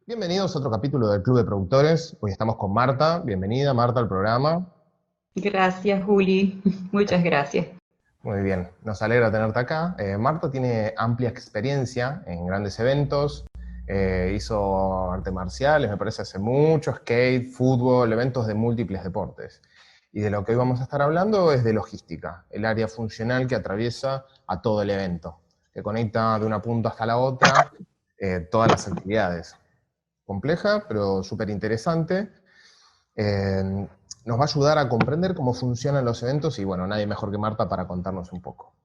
Bienvenidos a otro capítulo del Club de Productores. Hoy estamos con Marta. Bienvenida, Marta, al programa. Gracias, Juli. Muchas gracias. Muy bien, nos alegra tenerte acá. Marta tiene amplia experiencia en grandes eventos. Hizo artes marciales, me parece, hace mucho, skate, fútbol, eventos de múltiples deportes. Y de lo que hoy vamos a estar hablando es de logística, el área funcional que atraviesa a todo el evento, que conecta de una punta hasta la otra todas las actividades. Compleja, pero súper interesante. Nos va a ayudar a comprender cómo funcionan los eventos y, bueno, nadie mejor que Marta para contarnos un poco.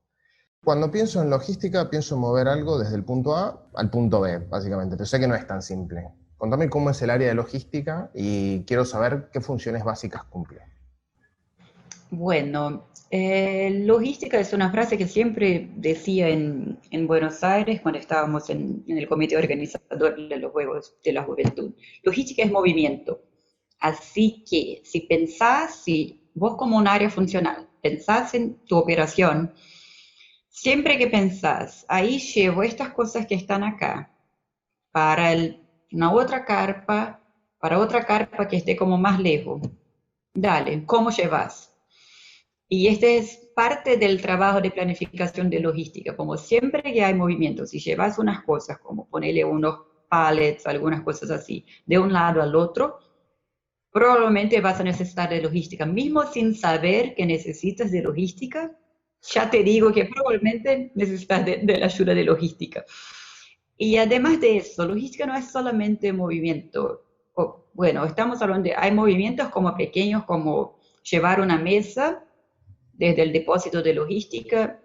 Cuando pienso en logística, pienso en mover algo desde el punto A al punto B, básicamente, pero sé que no es tan simple. Contame cómo es el área de logística y quiero saber qué funciones básicas cumple. Bueno, logística es una frase que siempre decía en Buenos Aires cuando estábamos en el comité organizador de los Juegos de la Juventud. Logística es movimiento. Así que si vos como un área funcional pensás en tu operación, siempre que pensás, ahí llevo estas cosas que están acá para una otra carpa, para otra carpa que esté como más lejos. Dale, ¿cómo llevas? Y este es parte del trabajo de planificación de logística. Como siempre que hay movimientos, si llevas unas cosas, como ponerle unos pallets, algunas cosas así, de un lado al otro, probablemente vas a necesitar de logística. Mismo sin saber que necesitas de logística, ya te digo que probablemente necesitas de la ayuda de logística. Y además de eso, logística no es solamente movimiento. Bueno, estamos hablando de, hay movimientos como pequeños, como llevar una mesa desde el depósito de logística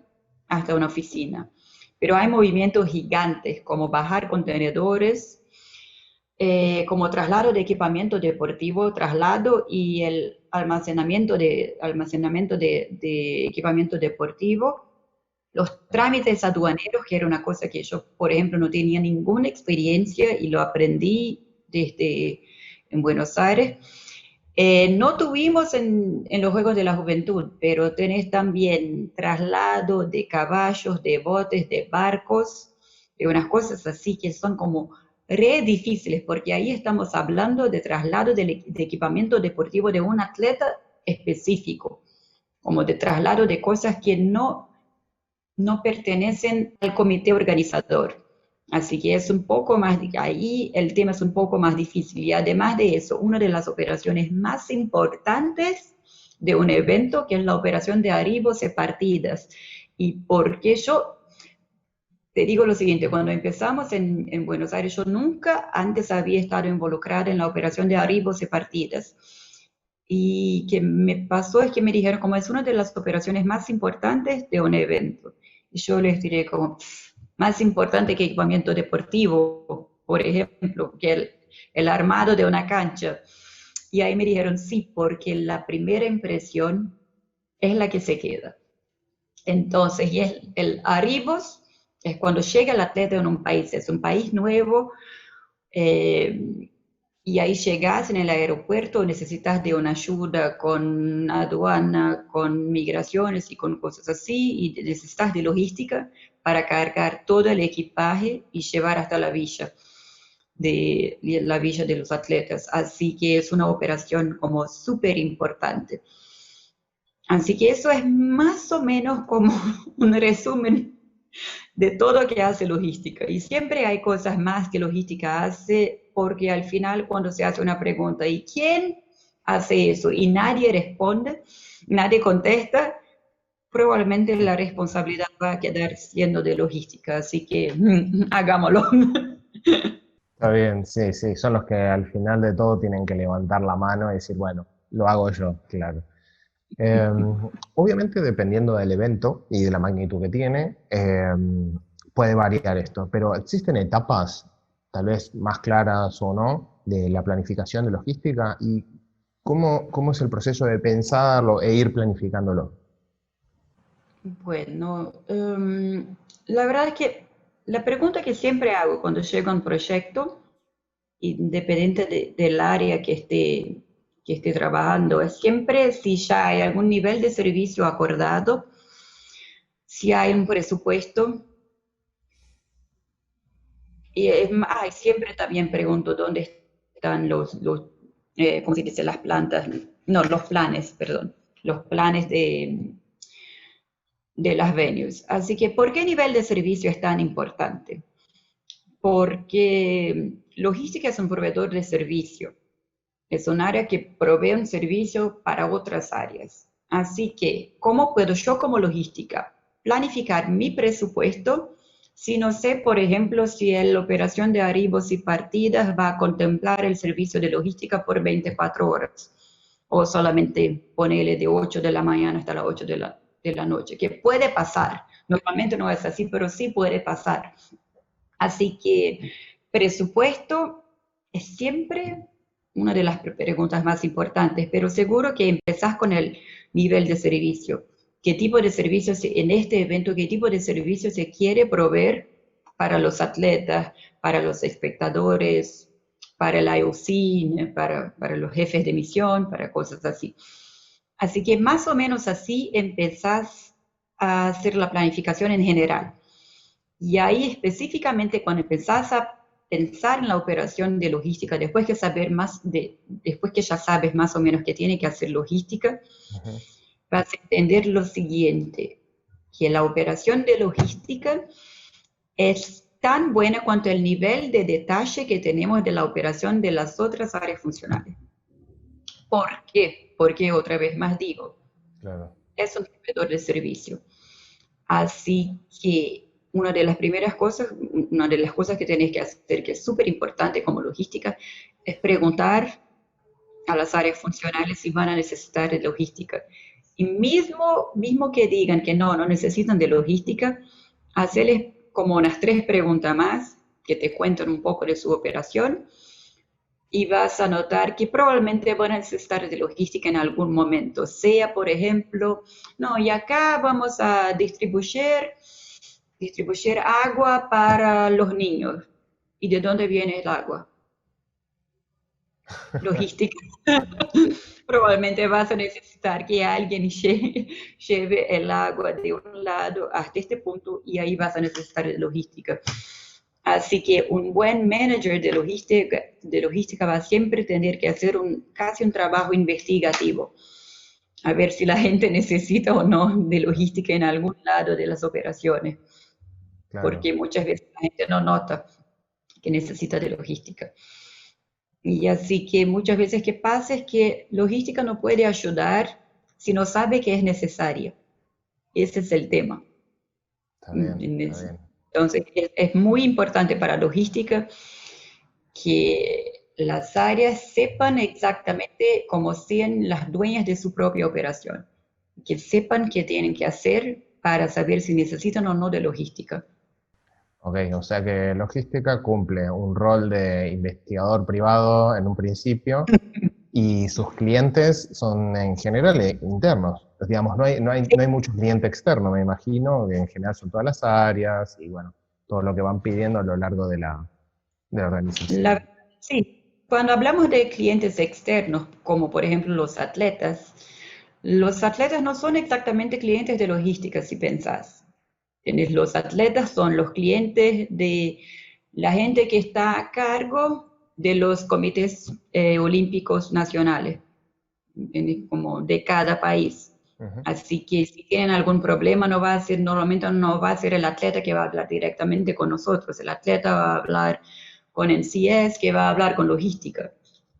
hasta una oficina. Pero hay movimientos gigantes, como bajar contenedores, como traslado de equipamiento deportivo, traslado y el almacenamiento de equipamiento deportivo, los trámites aduaneros, que era una cosa que yo, por ejemplo, no tenía ninguna experiencia y lo aprendí en Buenos Aires. No tuvimos en los Juegos de la Juventud, pero tenés también traslado de caballos, de botes, de barcos, de unas cosas así que son como re difíciles, porque ahí estamos hablando de traslado de equipamiento deportivo de un atleta específico, como de traslado de cosas que no pertenecen al comité organizador. Así que es un poco más, ahí el tema es un poco más difícil. Y además de eso, una de las operaciones más importantes de un evento, que es la operación de arribos y partidas. Y porque yo te digo lo siguiente, cuando empezamos en Buenos Aires, yo nunca antes había estado involucrada en la operación de arribos y partidas. Y que me pasó es que me dijeron, como es una de las operaciones más importantes de un evento. Y yo les diré como, más importante que equipamiento deportivo, por ejemplo, que el armado de una cancha. Y ahí me dijeron, sí, porque la primera impresión es la que se queda. Entonces, y el arribos es cuando llega el atleta en un país, es un país nuevo, y ahí llegas en el aeropuerto, necesitas de una ayuda con aduana, con migraciones y con cosas así, y necesitas de logística para cargar todo el equipaje y llevar hasta la villa de los atletas. Así que es una operación como súper importante. Así que eso es más o menos como un resumen de todo lo que hace logística. Y siempre hay cosas más que logística hace, porque al final cuando se hace una pregunta, ¿y quién hace eso? Y nadie responde, nadie contesta, probablemente la responsabilidad va a quedar siendo de logística. Así que hagámoslo. Está bien, sí, sí, son los que al final de todo tienen que levantar la mano y decir, bueno, lo hago yo, claro. Obviamente, dependiendo del evento y de la magnitud que tiene, puede variar esto, pero existen etapas, tal vez más claras o no, de la planificación de logística y cómo es el proceso de pensarlo e ir planificándolo. Bueno, la verdad es que la pregunta que siempre hago cuando llego a un proyecto, independiente del área que esté trabajando, es siempre si ya hay algún nivel de servicio acordado, si hay un presupuesto. Y siempre también pregunto dónde están ¿cómo se dice? Las plantas, no, los planes, perdón, los planes de las venues. Así que, ¿por qué nivel de servicio es tan importante? Porque logística es un proveedor de servicio. Es un área que provee un servicio para otras áreas. Así que, ¿cómo puedo yo como logística planificar mi presupuesto si no sé, por ejemplo, si la operación de arribos y partidas va a contemplar el servicio de logística por 24 horas? O solamente ponerle de 8 de la mañana hasta las 8 de la noche, que puede pasar. Normalmente no es así, pero sí puede pasar. Así que presupuesto es siempre una de las preguntas más importantes, pero seguro que empezás con el nivel de servicio. ¿Qué tipo de servicio en este evento, qué tipo de servicio se quiere proveer para los atletas, para los espectadores, para el IOC, para los jefes de misión, para cosas así? Así que más o menos así empezás a hacer la planificación en general. Y ahí específicamente cuando empezás a pensar en la operación de logística, después que ya sabes más o menos qué tiene que hacer logística, vas a entender lo siguiente, que la operación de logística es tan buena cuanto el nivel de detalle que tenemos de la operación de las otras áreas funcionales. ¿Por qué? Porque otra vez más digo, Claro. es un proveedor de servicio. Así que una de las cosas que tenés que hacer, que es súper importante como logística, es preguntar a las áreas funcionales si van a necesitar de logística. Y mismo que digan que no necesitan de logística, hacerles como unas 3 preguntas más que te cuentan un poco de su operación y vas a notar que probablemente van a necesitar de logística en algún momento. Sea, por ejemplo, no, y acá vamos a distribuir agua para los niños. ¿Y de dónde viene el agua? Logística. Probablemente vas a necesitar que alguien lleve el agua de un lado hasta este punto y ahí vas a necesitar logística. Así que un buen manager de logística va a siempre tener que hacer casi un trabajo investigativo, a ver si la gente necesita o no de logística en algún lado de las operaciones, Claro. porque muchas veces la gente no nota que necesita de logística. Y así que muchas veces que pasa es que logística no puede ayudar si no sabe que es necesaria. Ese es el tema. Está bien, está bien. Entonces, es muy importante para logística que las áreas sepan exactamente cómo sean las dueñas de su propia operación, que sepan qué tienen que hacer para saber si necesitan o no de logística. Ok, o sea que logística cumple un rol de investigador privado en un principio y sus clientes son en general internos. Pues, digamos, no hay mucho cliente externo, me imagino, que en general son todas las áreas y bueno, todo lo que van pidiendo a lo largo de la organización. Sí, cuando hablamos de clientes externos, como por ejemplo los atletas no son exactamente clientes de logística, si pensás. Los atletas son los clientes de la gente que está a cargo de los comités olímpicos nacionales, como de cada país. Ujú. Así que si tienen algún problema, normalmente no va a ser el atleta que va a hablar directamente con nosotros, el atleta va a hablar con NCS, que va a hablar con logística.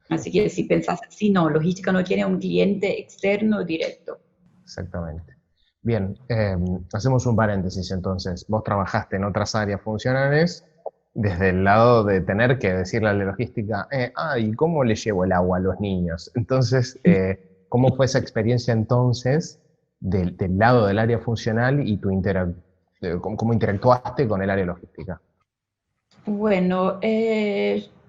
Así que si pensás así, no, logística no tiene un cliente externo directo. Exactamente. Bien, hacemos un paréntesis entonces. Vos trabajaste en otras áreas funcionales desde el lado de tener que decirle a la logística, ¿y cómo le llevo el agua a los niños? Entonces, ¿cómo fue esa experiencia entonces del lado del área funcional y cómo interactuaste con el área logística? Bueno,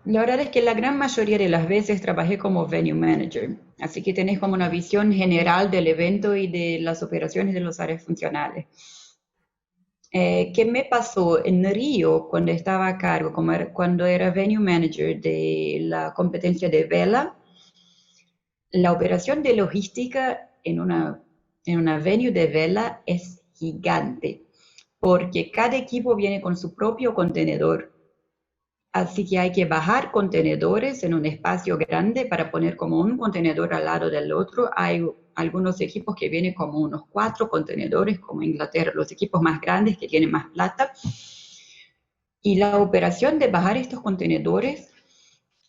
La verdad es que la gran mayoría de las veces trabajé como venue manager, así que tenés como una visión general del evento y de las operaciones de las áreas funcionales. ¿Qué me pasó en Río cuando estaba a cargo, cuando era venue manager de la competencia de vela? La operación de logística en una venue de vela es gigante, porque cada equipo viene con su propio contenedor. Así que hay que bajar contenedores en un espacio grande para poner como un contenedor al lado del otro. Hay algunos equipos que vienen como unos 4 contenedores, como Inglaterra, los equipos más grandes que tienen más plata. Y la operación de bajar estos contenedores,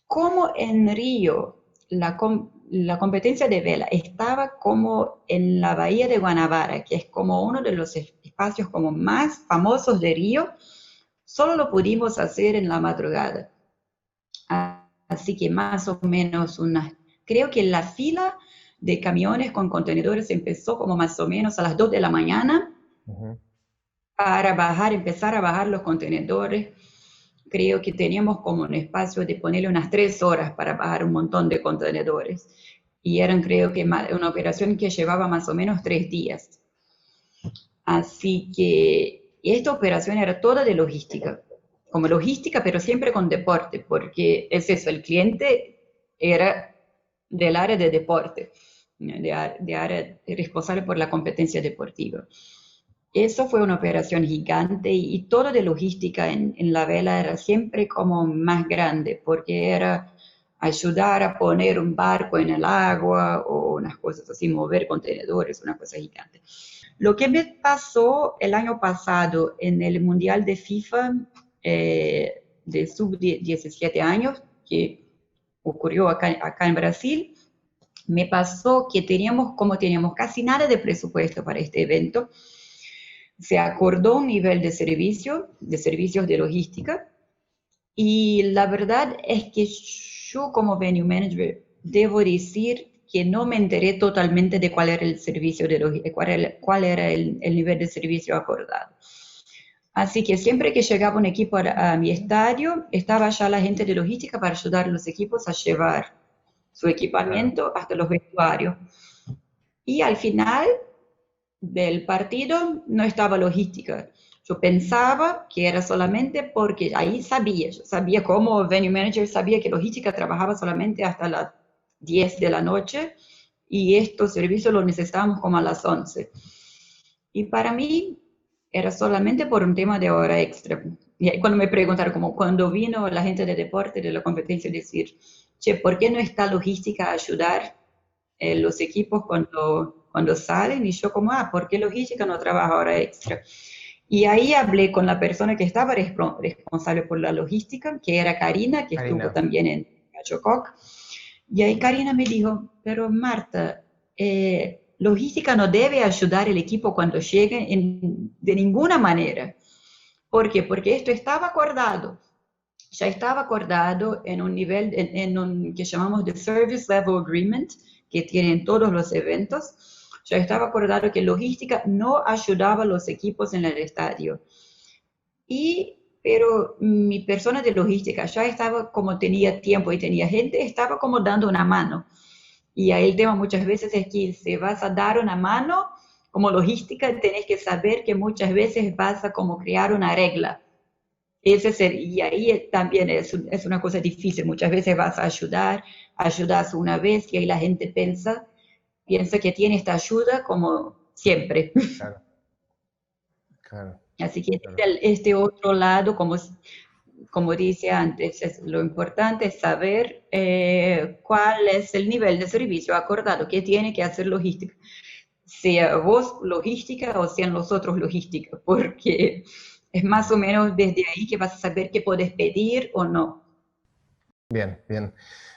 como en Río, la competencia de vela estaba como en la bahía de Guanabara, que es como uno de los espacios como más famosos de Río, solo lo pudimos hacer en la madrugada. Así que más o menos creo que la fila de camiones con contenedores empezó como más o menos a las 2 de la mañana para empezar a bajar los contenedores. Creo que teníamos como un espacio de ponerle unas 3 horas para bajar un montón de contenedores. Y eran, creo que, una operación que llevaba más o menos 3 días. Así que esta operación era toda de logística, como logística, pero siempre con deporte, porque es eso, el cliente era del área de deporte, de área responsable por la competencia deportiva. Eso fue una operación gigante y todo de logística en la vela era siempre como más grande, porque era ayudar a poner un barco en el agua o unas cosas así, mover contenedores, una cosa gigante. Lo que me pasó el año pasado en el Mundial de FIFA de sub-17 años, que ocurrió acá en Brasil, me pasó que teníamos casi nada de presupuesto para este evento. Se acordó un nivel de servicios de logística, y la verdad es que yo como venue manager debo decir que no me enteré totalmente de cuál era el servicio de logística, cuál era el nivel de servicio acordado. Así que siempre que llegaba un equipo a mi estadio, estaba ya la gente de logística para ayudar a los equipos a llevar su equipamiento hasta los vestuarios. Y al final del partido no estaba logística. Yo pensaba que era solamente porque ahí yo sabía como venue manager, sabía que logística trabajaba solamente hasta las 10 de la noche y estos servicios los necesitábamos como a las 11. Y para mí era solamente por un tema de hora extra. Y cuando me preguntaron, como cuando vino la gente de deporte, de la competencia, decir, che, ¿por qué no está logística a ayudar los equipos cuando salen? Y yo como, ¿por qué logística no trabaja hora extra? Y ahí hablé con la persona que estaba responsable por la logística, que era Karina, que estuvo también en Chococ. Y ahí Karina me dijo, pero Marta, logística no debe ayudar el equipo cuando llegue de ninguna manera. ¿Por qué? Porque esto estaba acordado. Ya estaba acordado en un nivel, en un que llamamos de Service Level Agreement, que tienen todos los eventos. Ya estaba acordado que logística no ayudaba a los equipos en el estadio. Pero mi persona de logística ya estaba, como tenía tiempo y tenía gente, estaba como dando una mano. Y ahí el tema muchas veces es que si vas a dar una mano, como logística, tenés que saber que muchas veces vas a como crear una regla. Y ahí también es una cosa difícil. Muchas veces vas a ayudas una vez y ahí la gente piensa que tiene esta ayuda como siempre. Claro. Claro. Así que este otro lado, como dice antes, lo importante es saber cuál es el nivel de servicio acordado que tiene que hacer logística. Sea vos logística o sean los otros logística, porque es más o menos desde ahí que vas a saber qué podés pedir o no. Bien, bien.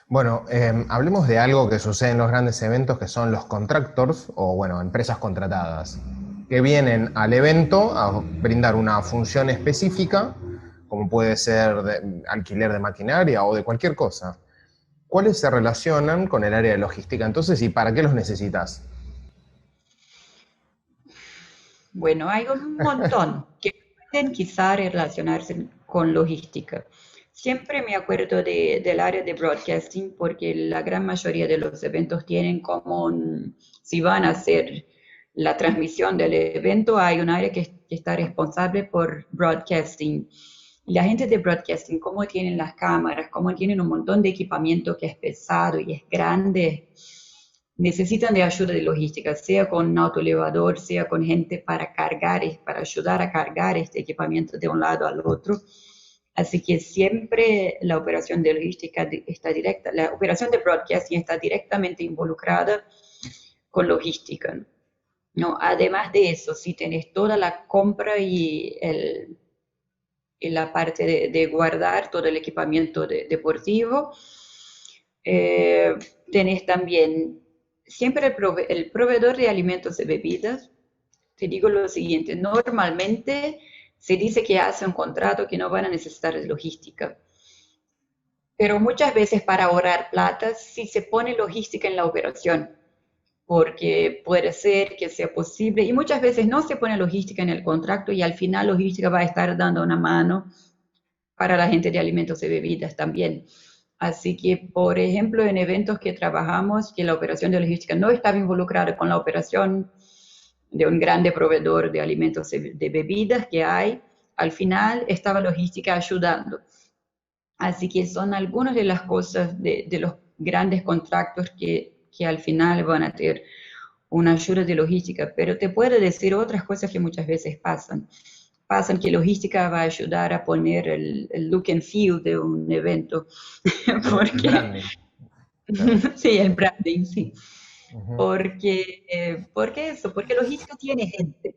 Bueno, hablemos de algo que sucede en los grandes eventos, que son los contractors, o bueno, empresas contratadas, que vienen al evento a brindar una función específica, como puede ser alquiler de maquinaria o de cualquier cosa. ¿Cuáles se relacionan con el área de logística entonces y para qué los necesitas? Bueno, hay un montón que pueden quizá relacionarse con logística. Siempre me acuerdo del área de broadcasting porque la gran mayoría de los eventos tienen como si van a hacer la transmisión del evento, hay un área que está responsable por broadcasting. Y la gente de broadcasting, como tienen las cámaras, como tienen un montón de equipamiento que es pesado y es grande, necesitan de ayuda de logística, sea con un autoelevador, sea con gente para cargar, para ayudar a cargar este equipamiento de un lado al otro. Así que siempre la operación de logística está directa, la operación de broadcasting está directamente involucrada con logística, ¿no? Además de eso, si tenés toda la compra y la parte de guardar todo el equipamiento deportivo, tenés también siempre el proveedor de alimentos y bebidas. Te digo lo siguiente, normalmente se dice que hace un contrato que no van a necesitar logística, pero muchas veces para ahorrar plata sí se pone logística en la operación, porque puede ser que sea posible, y muchas veces no se pone logística en el contrato y al final logística va a estar dando una mano para la gente de alimentos y bebidas también. Así que, por ejemplo, en eventos que trabajamos, que la operación de logística no estaba involucrada con la operación de un grande proveedor de alimentos y de bebidas que hay, al final estaba logística ayudando. Así que son algunas de las cosas de los grandes contratos que al final van a tener una ayuda de logística, pero te puedo decir otras cosas que muchas veces pasan. Pasan que logística va a ayudar a poner el look and feel de un evento. El branding. Claro. Sí, el branding, sí. Ujú. Porque eso, porque logística tiene gente.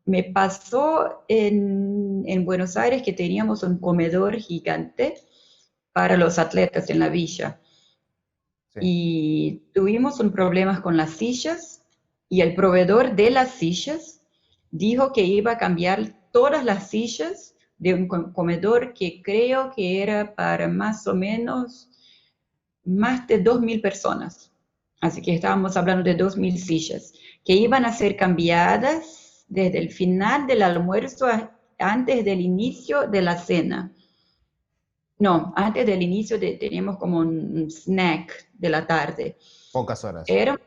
Me pasó en Buenos Aires que teníamos un comedor gigante para los atletas en la villa. Sí. Y tuvimos un problema con las sillas y el proveedor de las sillas dijo que iba a cambiar todas las sillas de un comedor que creo que era para más o menos más de 2.000 personas. Así que estábamos hablando de 2.000 sillas que iban a ser cambiadas desde el final del almuerzo antes del inicio de la cena. No, antes del inicio teníamos como un snack de la tarde. Pocas horas. Era,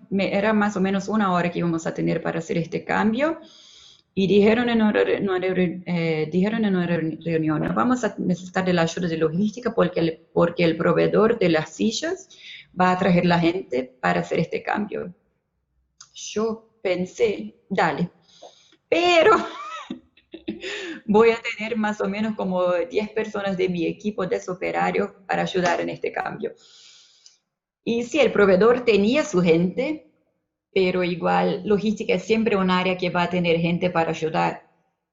era más o menos una hora que íbamos a tener para hacer este cambio y dijeron dijeron en una reunión, no vamos a necesitar de la ayuda de logística porque el proveedor de las sillas va a traer la gente para hacer este cambio. Yo pensé, dale, pero voy a tener más o menos como 10 personas de mi equipo de operarios para ayudar en este cambio. Y sí, el proveedor tenía su gente, pero igual logística es siempre un área que va a tener gente para ayudar.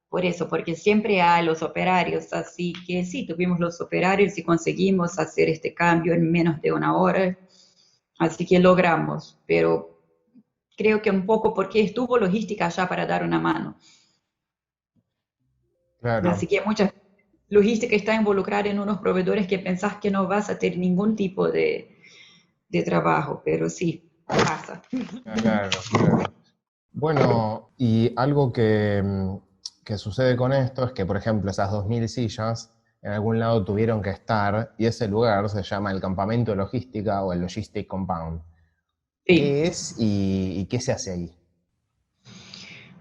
Por eso, porque siempre hay los operarios, así que sí, tuvimos los operarios y conseguimos hacer este cambio en menos de una hora, así que logramos, pero creo que un poco porque estuvo logística allá para dar una mano. Así Claro. que mucha logística está involucrada en unos proveedores que pensás que no vas a tener ningún tipo de trabajo, pero sí, pasa. Claro, claro. Bueno, y algo que sucede con esto es que, por ejemplo, esas 2.000 sillas en algún lado tuvieron que estar y ese lugar se llama el campamento de logística o el Logistic Compound. Sí. ¿Qué es y qué se hace ahí?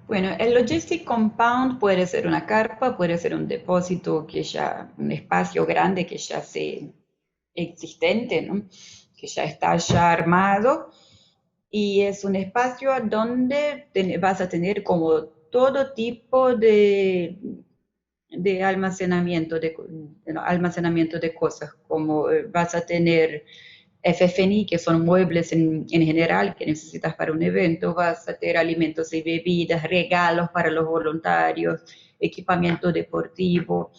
Bueno, el Logistic Compound puede ser una carpa, puede ser un depósito que ya, un espacio grande que ya sea existente, ¿no? Que ya está ya armado y es un espacio donde vas a tener como todo tipo de almacenamiento almacenamiento de cosas, como vas a tener FF&E, que son muebles en general que necesitas para un evento, vas a tener alimentos y bebidas, regalos para los voluntarios, equipamiento deportivo,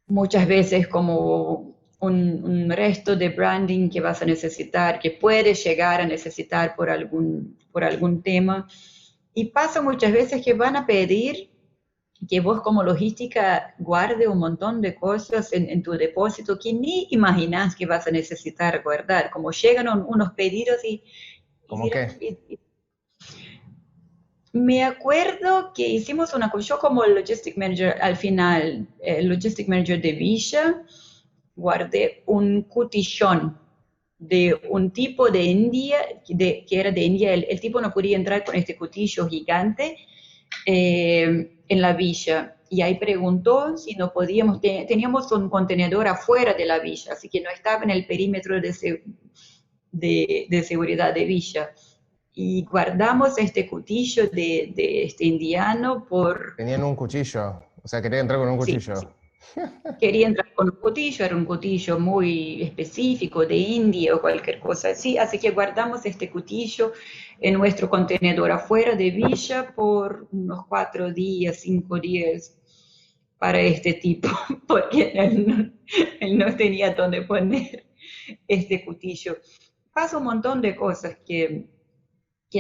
muchas veces como un resto de branding que vas a necesitar, que puedes llegar a necesitar por algún tema. Y pasa muchas veces que van a pedir que vos como logística guarde un montón de cosas en tu depósito que ni imaginas que vas a necesitar guardar. Como llegan unos pedidos y ¿Cómo dirán, qué? Me acuerdo que hicimos una cosa, yo como Logistic Manager al final, Logistic Manager de Villa, guardé un cotillón de un tipo de India, que era de India, el tipo no podía entrar con este cutillo gigante en la villa. Y ahí preguntó si no podíamos, teníamos un contenedor afuera de la villa, así que no estaba en el perímetro de seguridad de villa. Y guardamos este cutillo de este indiano por, Tenían un cuchillo, o sea, quería entrar con un sí, cuchillo. quería entrar con un cutillo, era un cutillo muy específico de India o cualquier cosa así, así que guardamos este cutillo en nuestro contenedor afuera de Villa por unos 4 días, 5 días para este tipo, porque él no tenía dónde poner este cutillo. Pasa un montón de cosas que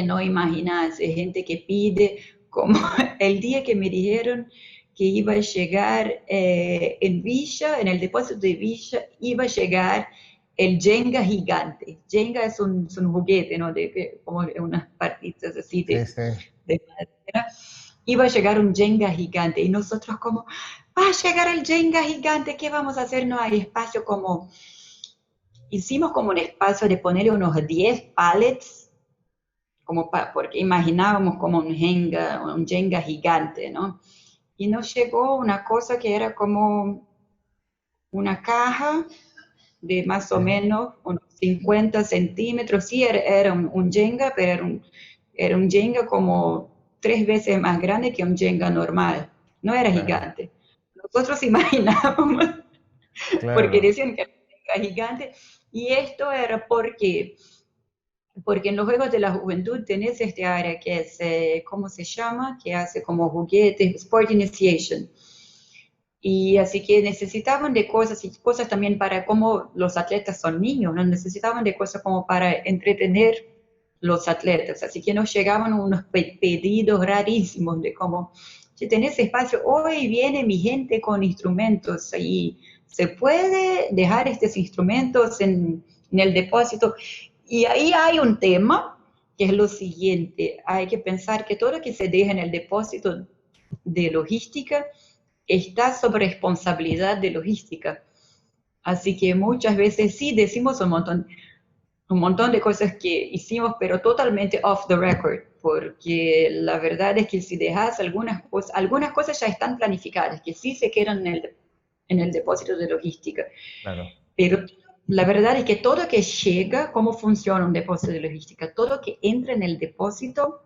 no imaginas, gente que pide, como el día que me dijeron que iba a llegar en Villa, en el depósito de Villa, iba a llegar el Jenga gigante. Jenga es un juguete, ¿no? Como unas partitas así Sí, sí. de madera. Iba a llegar un Jenga gigante y nosotros como, va a llegar el Jenga gigante, ¿qué vamos a hacer? No hay espacio como, hicimos como un espacio de ponerle unos 10 pallets como porque imaginábamos como un Jenga gigante, ¿no? Y nos llegó una cosa que era como una caja de más o Sí, menos unos 50 centímetros, sí, era un Jenga, pero era un Jenga como 3 veces más grande que un Jenga normal, no era claro, gigante. Nosotros imaginábamos, porque claro. decían que era un Jenga gigante, y esto era porque en los Juegos de la Juventud tenés este área que es, ¿cómo se llama? Que hace como juguetes, Sport Initiation. Y así que necesitaban de cosas y cosas también para como los atletas son niños, ¿no? Necesitaban de cosas como para entretener los atletas. Así que nos llegaban unos pedidos rarísimos de como, si tenés espacio, hoy viene mi gente con instrumentos y se puede dejar estos instrumentos en el depósito. Y ahí hay un tema que es lo siguiente, hay que pensar que todo lo que se deja en el depósito de logística está sobre responsabilidad de logística. Así que muchas veces sí decimos un montón de cosas que hicimos, pero totalmente off the record, porque la verdad es que si dejas algunas cosas ya están planificadas, que sí se quedan en el depósito de logística, Claro, pero la verdad es que todo que llega, cómo funciona un depósito de logística, todo que entra en el depósito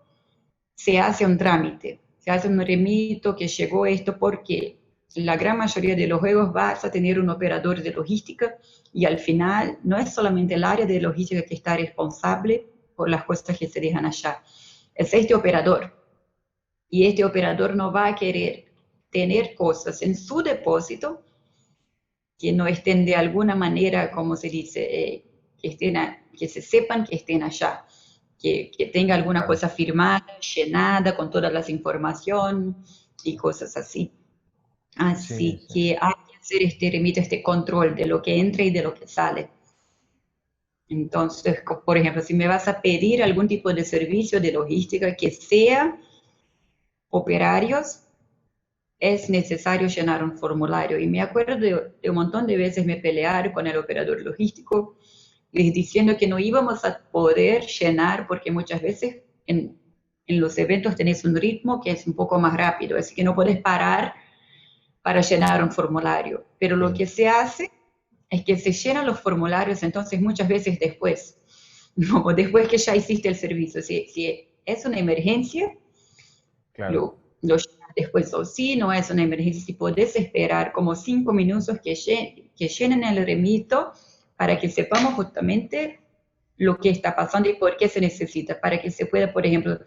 se hace un trámite, se hace un remito que llegó esto porque la gran mayoría de los juegos vas a tener un operador de logística y al final no es solamente el área de logística que está responsable por las cosas que se dejan allá, es este operador. Y este operador no va a querer tener cosas en su depósito que no estén de alguna manera, como se dice, que se sepan que estén allá, que tenga alguna claro. cosa firmada, llenada con todas las informaciones y cosas así. Sí, Así sí. que hay que hacer este remito, este control de lo que entra y de lo que sale. Entonces, por ejemplo, si me vas a pedir algún tipo de servicio de logística que sea operarios, es necesario llenar un formulario. Y me acuerdo de un montón de veces me pelearon con el operador logístico, les diciendo que no íbamos a poder llenar porque muchas veces en los eventos tenés un ritmo que es un poco más rápido, así que no puedes parar para llenar un formulario. Pero lo Sí, que se hace es que se llenan los formularios entonces muchas veces después, no, después que ya hiciste el servicio. Si es una emergencia, claro. lo llenas después, o si no es una emergencia, si podés esperar como 5 minutos que llenen el remito para que sepamos justamente lo que está pasando y por qué se necesita, para que se pueda, por ejemplo,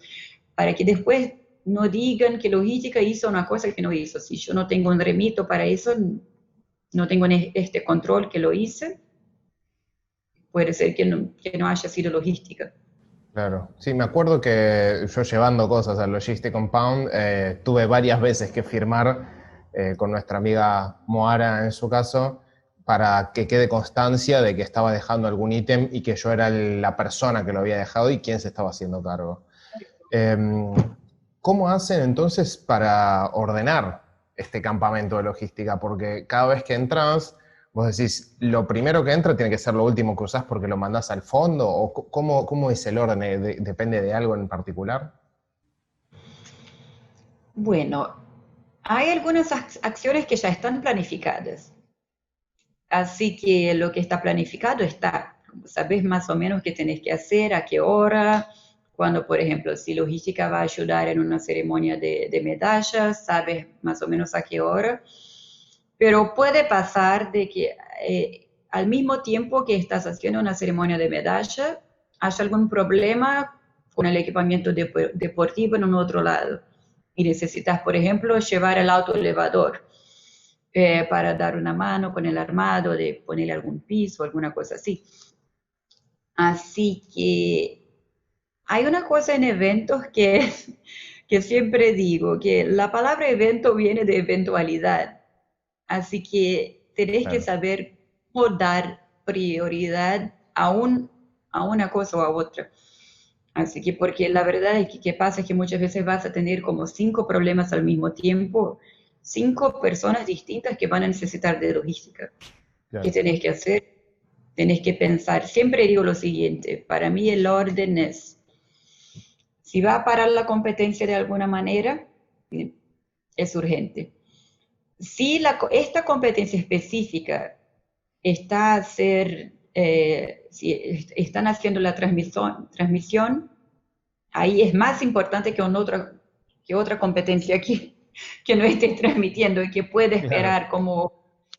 para que después no digan que logística hizo una cosa que no hizo. Si yo no tengo un remito para eso, no tengo este control que lo hice, puede ser que no haya sido logística. Claro, sí, me acuerdo que yo llevando cosas al Logistic Compound, tuve varias veces que firmar con nuestra amiga Moara en su caso, para que quede constancia de que estaba dejando algún ítem y que yo era la persona que lo había dejado y quién se estaba haciendo cargo. Eh, ¿cómo hacen entonces para ordenar este campamento de logística? Porque cada vez que entras, vos decís, lo primero que entra tiene que ser lo último que usás porque lo mandás al fondo, o cómo es el orden, ¿depende de algo en particular? Bueno, hay algunas acciones que ya están planificadas. Así que lo que está planificado está, sabes más o menos qué tenés que hacer, a qué hora, cuando, por ejemplo, si logística va a ayudar en una ceremonia de medallas, sabes más o menos a qué hora, pero puede pasar de que al mismo tiempo que estás haciendo una ceremonia de medalla, haya algún problema con el equipamiento deportivo en un otro lado y necesitas, por ejemplo, llevar el auto elevador para dar una mano con el armado, de ponerle algún piso, alguna cosa así. Así que hay una cosa en eventos que siempre digo, que la palabra evento viene de eventualidad. Así que tenés que Claro. saber cómo dar prioridad a una cosa o a otra. Así que porque la verdad es que qué pasa es que muchas veces vas a tener como 5 problemas al mismo tiempo, 5 personas distintas que van a necesitar de logística. ¿Qué Claro. tenés que hacer? Tenés que pensar. Siempre digo lo siguiente, para mí el orden es, si va a parar la competencia de alguna manera, es urgente. Si esta competencia específica está a ser, si están haciendo la transmisión, ahí es más importante que otra competencia que no esté transmitiendo y que puede Claro. esperar como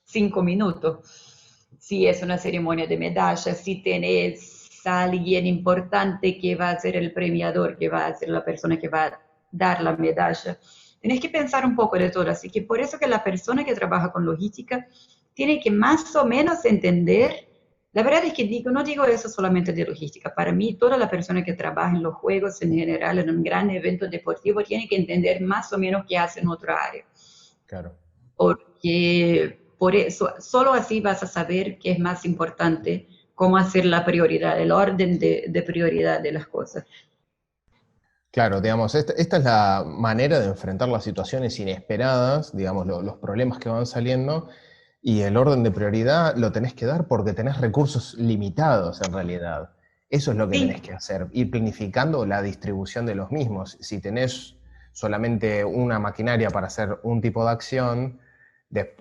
5 minutos. Si es una ceremonia de medallas, si tenés a alguien importante que va a ser el premiador, que va a ser la persona que va a dar la medalla, tenés que pensar un poco de todo. Así que por eso que la persona que trabaja con logística tiene que más o menos entender. La verdad es que no digo eso solamente de logística. Para mí, toda la persona que trabaja en los juegos en general, en un gran evento deportivo, tiene que entender más o menos qué hace en otra área. Claro. Porque por eso, solo así vas a saber qué es más importante, cómo hacer la prioridad, el orden de prioridad de las cosas. Claro, digamos, esta es la manera de enfrentar las situaciones inesperadas, digamos, los problemas que van saliendo, y el orden de prioridad lo tenés que dar porque tenés recursos limitados en realidad. Eso es lo que tenés Sí, que hacer, ir planificando la distribución de los mismos. Si tenés solamente una maquinaria para hacer un tipo de acción,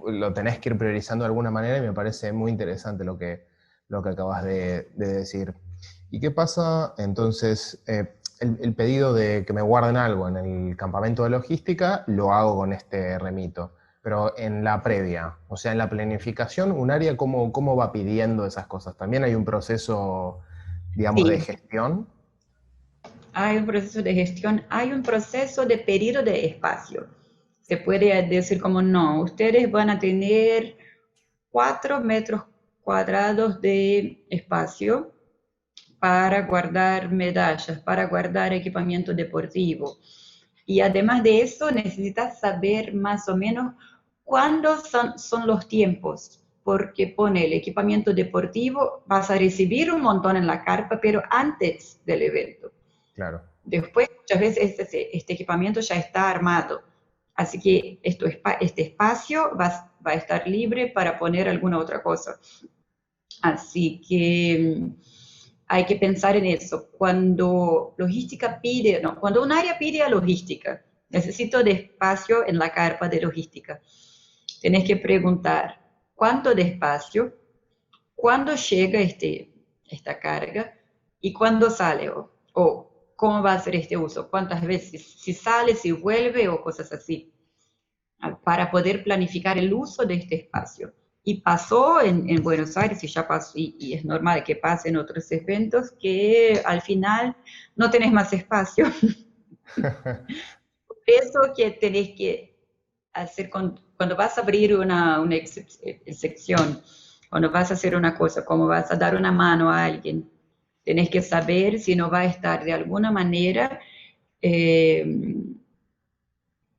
lo tenés que ir priorizando de alguna manera y me parece muy interesante lo que acabas de decir. ¿Y qué pasa entonces? El pedido de que me guarden algo en el campamento de logística lo hago con este remito. Pero en la previa, o sea, en la planificación, un área cómo va pidiendo esas cosas. También hay un proceso, digamos, de sí. gestión. Hay un proceso de gestión, hay un proceso de pedido de espacio. Se puede decir como no, ustedes van a tener 4 metros cuadrados de espacio para guardar medallas, para guardar equipamiento deportivo. Y además de eso, necesitas saber más o menos cuándo son los tiempos, porque pone el equipamiento deportivo, vas a recibir un montón en la carpa, pero antes del evento. Claro, Después, muchas veces este equipamiento ya está armado, así que este espacio va a estar libre para poner alguna otra cosa. Así que hay que pensar en eso. Cuando logística pide, no, cuando un área pide a logística, necesito de espacio en la carpa de logística. Tenés que preguntar cuánto de espacio, cuándo llega esta carga y cuándo sale, o cómo va a ser este uso, cuántas veces, si sale, si vuelve o cosas así, para poder planificar el uso de este espacio. Y pasó en Buenos Aires y ya pasó, y es normal que pase en otros eventos, que al final no tenés más espacio. Eso que tenés que hacer cuando vas a abrir una sección, cuando vas a hacer una cosa, como vas a dar una mano a alguien, tenés que saber si no va a estar de alguna manera eh,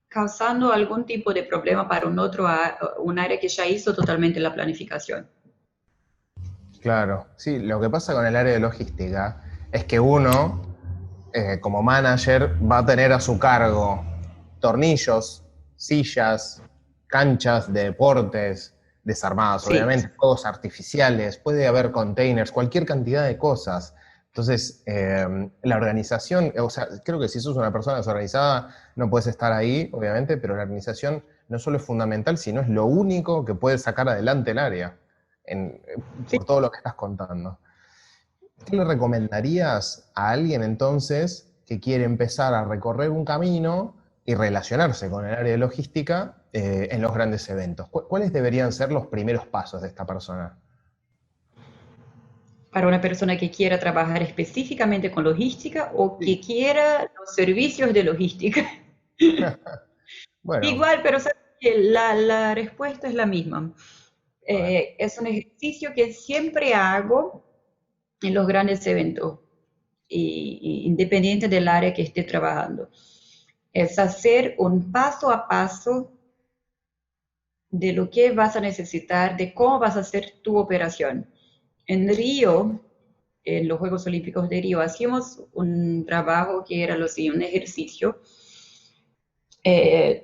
causando algún tipo de problema para un área que ya hizo totalmente la planificación. claro. Sí, lo que pasa con el área de logística es que uno como manager, va a tener a su cargo tornillos, sillas, canchas de deportes, desarmadas, Sí, obviamente, juegos artificiales, puede haber containers, cualquier cantidad de cosas. Entonces, la organización, o sea, creo que si sos una persona desorganizada, no puedes estar ahí, obviamente, pero la organización no solo es fundamental, sino es lo único que puede sacar adelante el área, sí. por todo lo que estás contando. ¿Qué le recomendarías a alguien entonces que quiere empezar a recorrer un camino y relacionarse con el área de logística en los grandes eventos? ¿Cuáles deberían ser los primeros pasos de esta persona? Para una persona que quiera trabajar específicamente con logística o Sí. que quiera los servicios de logística. Bueno, Igual, pero sabes que la respuesta es la misma. a ver, Es un ejercicio que siempre hago en los grandes eventos, independiente del área que esté trabajando. Es hacer un paso a paso de lo que vas a necesitar, de cómo vas a hacer tu operación. En Río, en los Juegos Olímpicos de Río, hacíamos un trabajo que era lo siguiente, un ejercicio.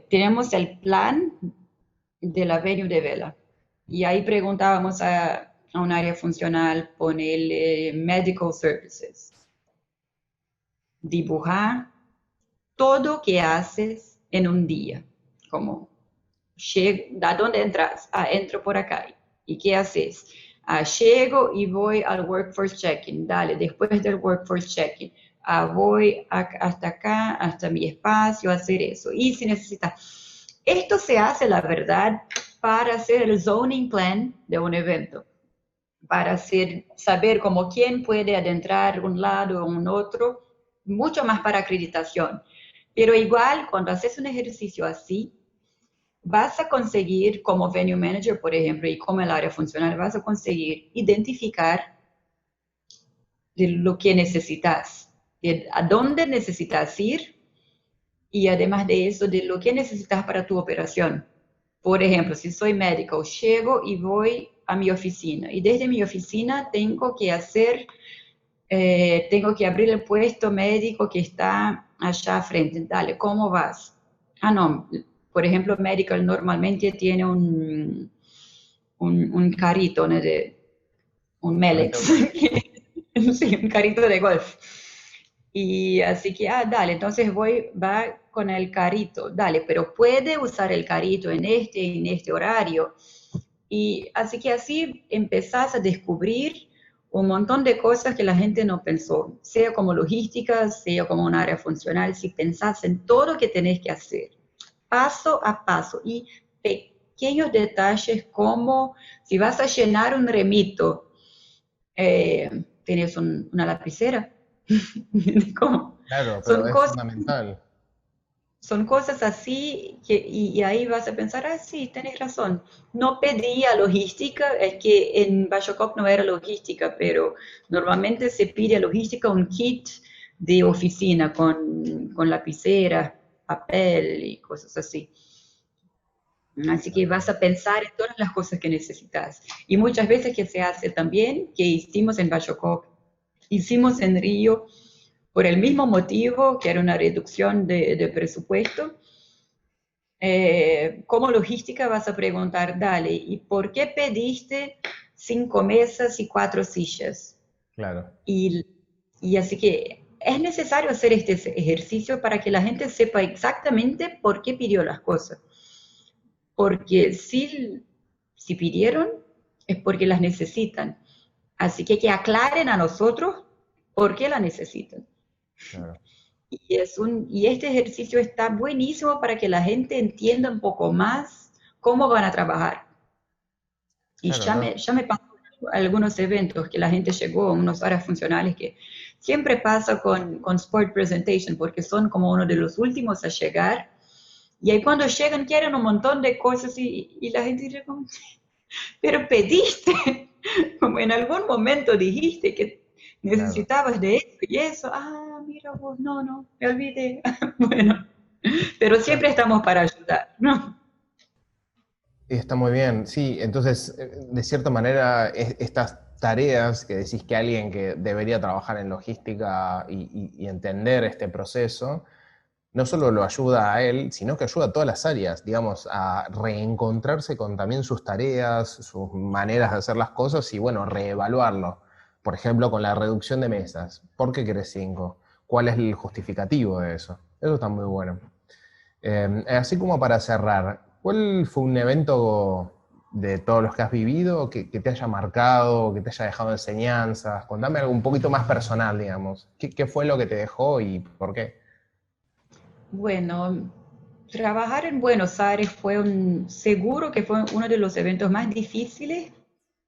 Tenemos el plan de la venue de vela. Y ahí preguntábamos a un área funcional, ponerle medical services, dibujar todo que haces en un día, como ¿a dónde entras? Ah, entro por acá. ¿Y qué haces? Ah, llego y voy al workforce checking. Dale, después del workforce checking, voy hasta acá, hasta mi espacio, a hacer eso. Y si necesitas, esto se hace, la verdad, para hacer el zoning plan de un evento, para saber cómo quién puede adentrar un lado o un otro, mucho más para acreditación. Pero igual, cuando haces un ejercicio así, vas a conseguir como venue manager, por ejemplo, y como el área funcional, vas a conseguir identificar de lo que necesitas, de a dónde necesitas ir y además de eso, de lo que necesitas para tu operación. Por ejemplo, si soy médico, llego y voy a mi oficina y desde mi oficina tengo que abrir el puesto médico que está allá frente. Dale, ¿cómo vas? Ah, no, por ejemplo, Medical normalmente tiene un carrito, ¿no? Un carrito Melex, de golf. sí, un carrito de golf. Y así que, dale, entonces va con el carrito, dale, pero puede usar el carrito en este horario. Y así que así empezás a descubrir un montón de cosas que la gente no pensó, sea como logística, sea como un área funcional, si pensás en todo lo que tenés que hacer, paso a paso, y pequeños detalles como si vas a llenar un remito, tienes una lapicera. ¿Cómo? Claro, pero Son es cosas fundamental. son cosas así y ahí vas a pensar, sí, tenés razón. No pedía logística, es que en Bashokok no era logística, pero normalmente se pide a logística un kit de oficina con lapicera, papel y cosas así. Así que vas a pensar en todas las cosas que necesitas. Y muchas veces que se hace también, que hicimos en Bashokok, hicimos en Río, por el mismo motivo, que era una reducción de presupuesto. Como logística vas a preguntar, dale, ¿y por qué pediste 5 mesas y 4 sillas? Claro, Y, y así que es necesario hacer este ejercicio para que la gente sepa exactamente por qué pidió las cosas. Porque si pidieron, es porque las necesitan. Así que aclaren a nosotros por qué la necesitan. claro, Y este ejercicio está buenísimo para que la gente entienda un poco más cómo van a trabajar. Y claro, no. ya me pasó en algunos eventos que la gente llegó a unas áreas funcionales que siempre pasa con Sport Presentation, porque son como uno de los últimos a llegar. Y ahí cuando llegan quieren un montón de cosas y la gente dice, como, pero pediste, como en algún momento dijiste que Claro. necesitabas de esto y eso. Ah, mira vos, no, me olvidé. Bueno, pero siempre Claro. estamos para ayudar, ¿no? Está muy bien, sí, entonces, de cierta manera, estás tareas que decís que alguien que debería trabajar en logística y entender este proceso, no solo lo ayuda a él, sino que ayuda a todas las áreas, digamos, a reencontrarse con también sus tareas, sus maneras de hacer las cosas y, bueno, reevaluarlo. Por ejemplo, con la reducción de mesas. ¿Por qué querés 5? ¿Cuál es el justificativo de eso? Eso está muy bueno. Así como para cerrar, ¿cuál fue un evento de todos los que has vivido que te haya marcado, que te haya dejado enseñanzas? Contame algo un poquito más personal, digamos. ¿Qué fue lo que te dejó y por qué? Bueno, trabajar en Buenos Aires seguro que fue uno de los eventos más difíciles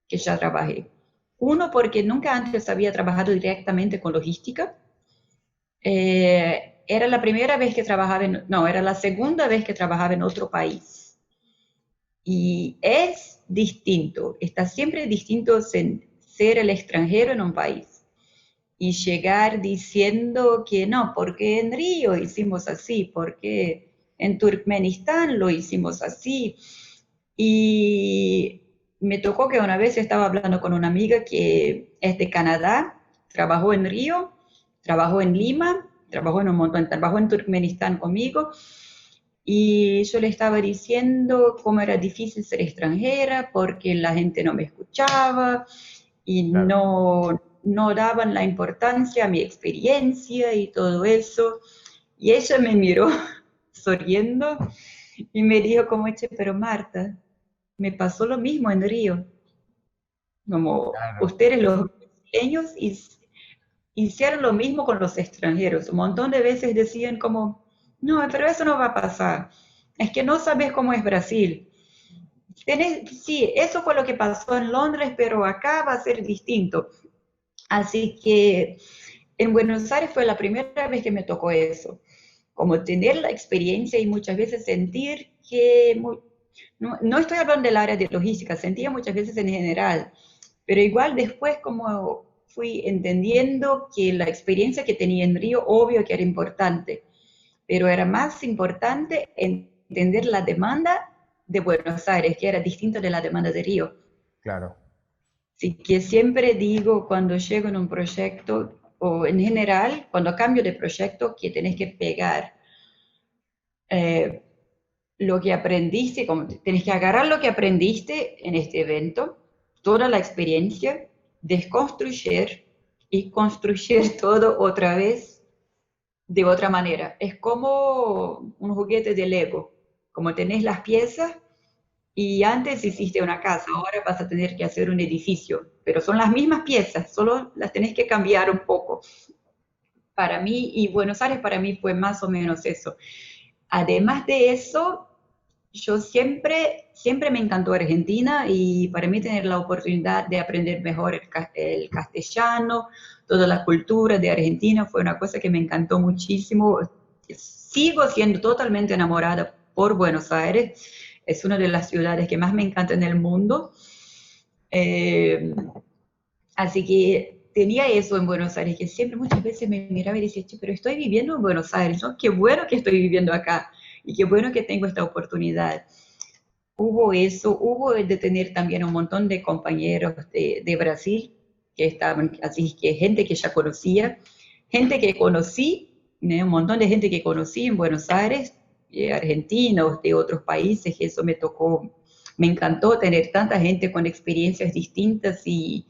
que ya trabajé. Uno, porque nunca antes había trabajado directamente con logística. Era la primera vez que trabajaba no, era la segunda vez que trabajaba en otro país. Y es distinto, está siempre distinto ser el extranjero en un país y llegar diciendo que no, porque en Río hicimos así, porque en Turkmenistán lo hicimos así. Y me tocó que una vez estaba hablando con una amiga que es de Canadá, trabajó en Río, trabajó en Lima, trabajó en un montón, trabajó en Turkmenistán conmigo, y yo le estaba diciendo cómo era difícil ser extranjera porque la gente no me escuchaba y Claro. no daban la importancia a mi experiencia y todo eso. Y ella me miró sonriendo y me dijo como, che, pero Marta, me pasó lo mismo en Río. Como Claro. ustedes los brasileños hicieron lo mismo con los extranjeros. Un montón de veces decían como, no, pero eso no va a pasar. Es que no sabes cómo es Brasil. Sí, eso fue lo que pasó en Londres, pero acá va a ser distinto. Así que en Buenos Aires fue la primera vez que me tocó eso, como tener la experiencia y muchas veces sentir que, no estoy hablando del área de logística, sentía muchas veces en general, pero igual después como fui entendiendo que la experiencia que tenía en Río, obvio que era importante, pero era más importante entender la demanda de Buenos Aires, que era distinta de la demanda de Río. Claro. Así que siempre digo cuando llego en un proyecto, o en general, cuando cambio de proyecto, que tenés que pegar eh, lo que aprendiste, como tenés que agarrar lo que aprendiste en este evento, toda la experiencia, desconstruir y construir todo otra vez de otra manera. Es como un juguete de Lego, como tenés las piezas y antes hiciste una casa, ahora vas a tener que hacer un edificio, pero son las mismas piezas, solo las tenés que cambiar un poco. Para mí, y Buenos Aires para mí fue más o menos eso. Además de eso, yo siempre me encantó Argentina y para mí tener la oportunidad de aprender mejor el castellano, toda la cultura de Argentina fue una cosa que me encantó muchísimo. Sigo siendo totalmente enamorada por Buenos Aires, es una de las ciudades que más me encanta en el mundo. Eh, Así que tenía eso en Buenos Aires, que siempre muchas veces me miraba y decía, che, pero estoy viviendo en Buenos Aires, ¿no? Qué bueno que estoy viviendo acá y qué bueno que tengo esta oportunidad. Hubo eso, hubo de tener también un montón de compañeros de Brasil que estaban, así que gente que ya conocía, gente que conocí, un montón de gente que conocí en Buenos Aires, argentinos de otros países, y eso me tocó, me encantó tener tanta gente con experiencias distintas y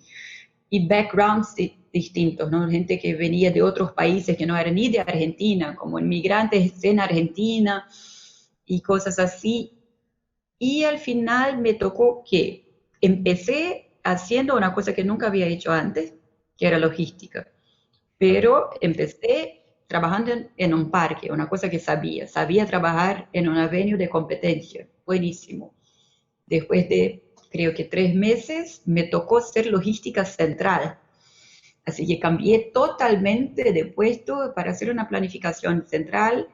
backgrounds distintos, ¿no? Gente que venía de otros países que no eran ni de Argentina, como inmigrantes en Argentina y cosas así. Y al final me tocó que empecé haciendo una cosa que nunca había hecho antes, que era logística. Pero empecé trabajando en un parque, una cosa que sabía trabajar en una venue de competencia, buenísimo. Después de creo que 3 meses me tocó ser logística central. Así que cambié totalmente de puesto para hacer una planificación central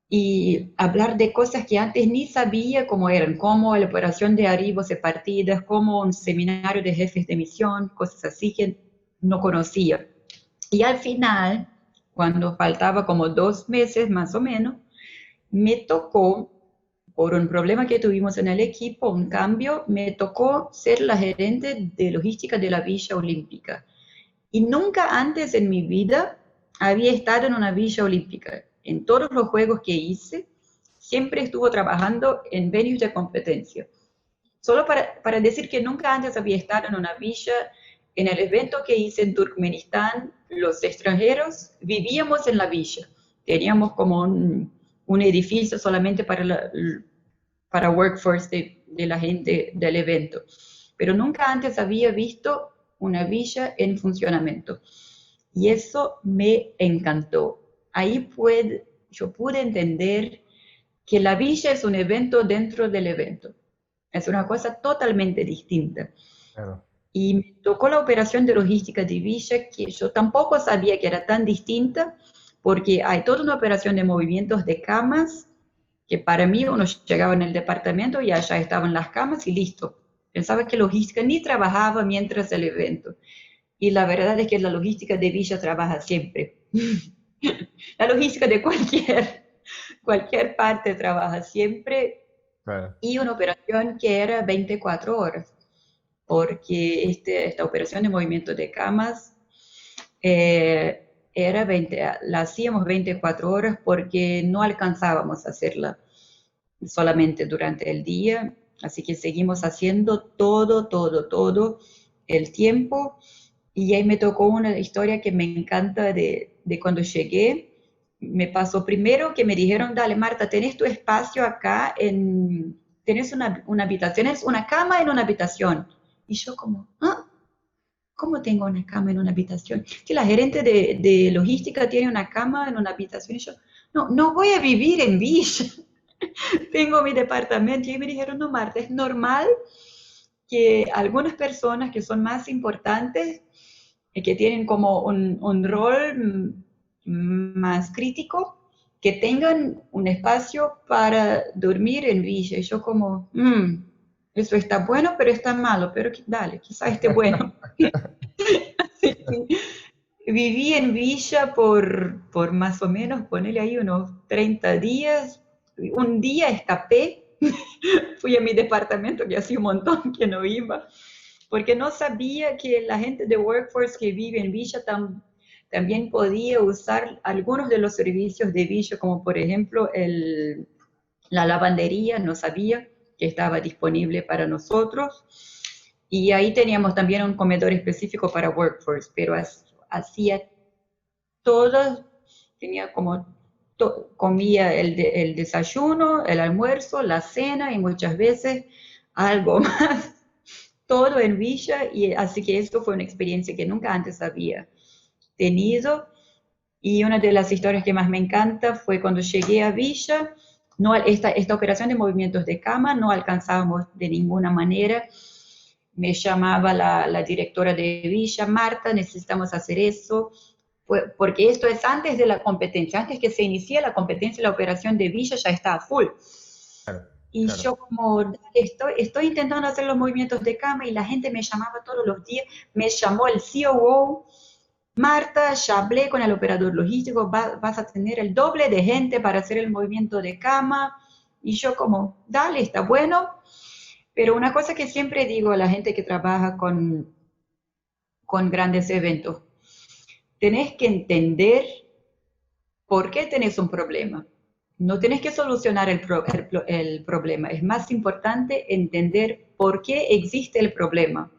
y hablar de cosas que antes ni sabía cómo eran, como la operación de arribos de partidas, como un seminario de jefes de misión, cosas así que no conocía. Y al final, cuando faltaba como 2 meses más o menos, me tocó por un problema que tuvimos en el equipo, un cambio, me tocó ser la gerente de logística de la Villa Olímpica. Y nunca antes en mi vida había estado en una Villa Olímpica. En todos los juegos que hice, siempre estuve trabajando en venues de competencia. Solo para decir que nunca antes había estado en una villa. En el evento que hice en Turkmenistán, los extranjeros vivíamos en la villa. Teníamos como un edificio solamente para workforce de la gente del evento. Pero nunca antes había visto una villa en funcionamiento. Y eso me encantó. Ahí yo pude entender que la villa es un evento dentro del evento. Es una cosa totalmente distinta. Claro. Y me tocó la operación de logística de Villa, que yo tampoco sabía que era tan distinta, porque hay toda una operación de movimientos de camas, que para mí uno llegaba en el departamento y allá estaban las camas y listo. Pensaba que logística ni trabajaba mientras el evento. Y la verdad es que la logística de Villa trabaja siempre. La logística de cualquier parte trabaja siempre. Claro. Y una operación que era 24 horas, porque esta operación de movimiento de camas la hacíamos 24 horas porque no alcanzábamos a hacerla solamente durante el día, así que seguimos haciendo todo el tiempo. Y ahí me tocó una historia que me encanta de cuando llegué. Me pasó primero que me dijeron, dale Marta, tenés tu espacio acá, tenés una habitación, es una cama en una habitación. Y yo como, ¿ah? ¿Cómo tengo una cama en una habitación? Que la gerente de logística tiene una cama en una habitación. Y yo, no voy a vivir en Villa. Tengo mi departamento. Y me dijeron, no Marta, es normal que algunas personas que son más importantes, que tienen como un rol más crítico, que tengan un espacio para dormir en Villa. Y yo como, eso está bueno, pero está malo, pero dale, quizá esté bueno. Sí, sí. Viví en Villa por más o menos, ponele ahí unos 30 días. Un día escapé, fui a mi departamento, que hacía un montón que no iba, porque no sabía que la gente de Workforce que vive en Villa también podía usar algunos de los servicios de Villa, como por ejemplo la lavandería, no sabía que estaba disponible para nosotros. Y ahí teníamos también un comedor específico para Workforce, pero hacía todo, tenía como, comía el desayuno, el almuerzo, la cena y muchas veces algo más, todo en Villa, y así que esto fue una experiencia que nunca antes había tenido. Y una de las historias que más me encanta fue cuando llegué a Villa, esta operación de movimientos de cama no alcanzábamos de ninguna manera. Me llamaba la directora de Villa, Marta, necesitamos hacer eso, porque esto es antes de la competencia, antes que se inicie la competencia, la operación de Villa ya está a full. Claro, y claro. yo como, estoy intentando hacer los movimientos de cama y la gente me llamaba todos los días, me llamó el COO, Marta, ya hablé con el operador logístico, vas a tener el doble de gente para hacer el movimiento de cama. Y yo como, dale, está bueno. Pero una cosa que siempre digo a la gente que trabaja con grandes eventos, tenés que entender por qué tenés un problema. No tenés que solucionar el problema, es más importante entender por qué existe el problema.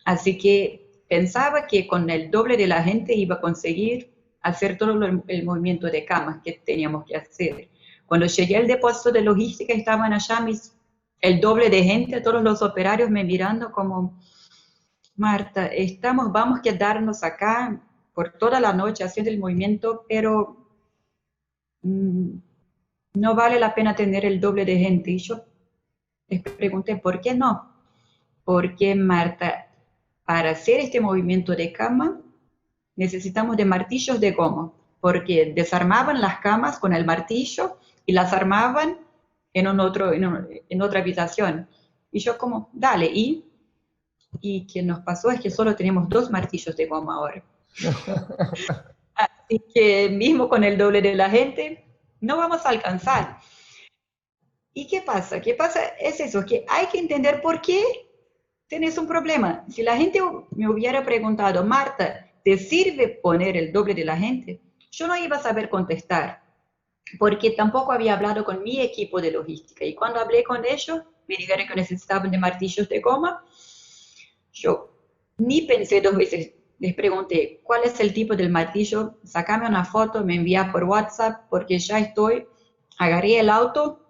Así que pensaba que con el doble de la gente iba a conseguir hacer todo el movimiento de camas que teníamos que hacer. Cuando llegué al depósito de logística estaban allá el doble de gente, todos los operarios me mirando como, Marta, vamos a quedarnos acá por toda la noche haciendo el movimiento, pero no vale la pena tener el doble de gente. Y yo les pregunté, ¿por qué no? Porque, Marta, para hacer este movimiento de cama necesitamos de martillos de goma, porque desarmaban las camas con el martillo y las armaban en otra habitación. Y yo como, dale, y que nos pasó es que solo tenemos 2 martillos de goma ahora. Así que mismo con el doble de la gente, no vamos a alcanzar. ¿Y qué pasa? ¿Qué pasa? Es eso, que hay que entender por qué tenés un problema. Si la gente me hubiera preguntado, Marta, ¿te sirve poner el doble de la gente? Yo no iba a saber contestar, porque tampoco había hablado con mi equipo de logística. Y cuando hablé con ellos, me dijeron que necesitaban de martillos de goma. Yo ni pensé dos veces. Les pregunté, ¿cuál es el tipo del martillo? Sácame una foto, me envía por WhatsApp, porque ya estoy. Agarré el auto,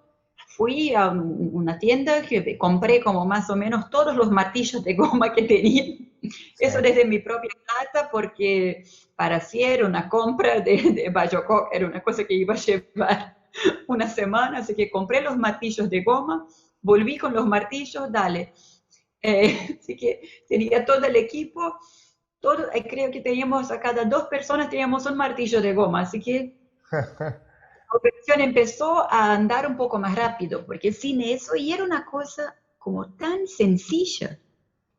fui a una tienda que compré como más o menos todos los martillos de goma que tenía. Sí. Eso desde mi propia plata, porque para si era una compra de Bayococ, era una cosa que iba a llevar una semana, así que compré los martillos de goma, volví con los martillos, dale. Así que tenía todo el equipo, todo, creo que teníamos a cada 2 personas teníamos un martillo de goma, así que la operación empezó a andar un poco más rápido, porque sin eso, y era una cosa como tan sencilla,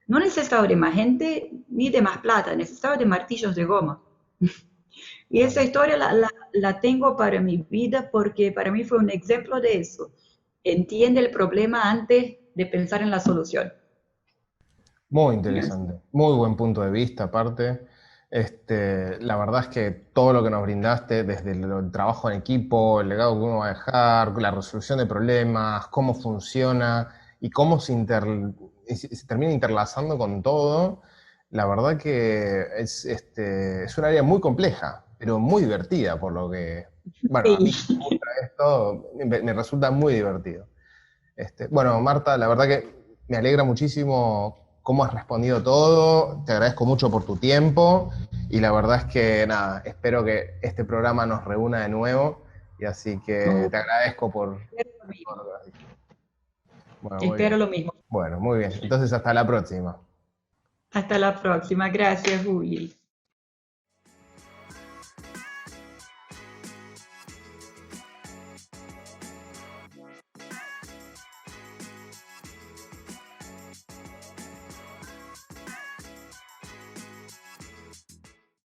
no necesitaba de más gente ni de más plata, necesitaba de martillos de goma. Y esa historia la tengo para mi vida porque para mí fue un ejemplo de eso. Entiende el problema antes de pensar en la solución. Muy Yes. interesante, muy buen punto de vista aparte. La verdad es que todo lo que nos brindaste, desde el trabajo en equipo, el legado que uno va a dejar, la resolución de problemas, cómo funciona y cómo se termina interlazando con todo, la verdad que es un área muy compleja, pero muy divertida, por lo que, bueno, a mí que me Sí. gusta esto, me resulta muy divertido. Bueno, Marta, la verdad que me alegra muchísimo cómo has respondido todo, te agradezco mucho por tu tiempo y la verdad es que nada, espero que este programa nos reúna de nuevo y así que No, te agradezco espero lo por mismo. lo que has dicho. Bueno, muy Espero bien. lo mismo. Bueno, muy bien. Entonces hasta la próxima. Hasta la próxima. Gracias, Juli.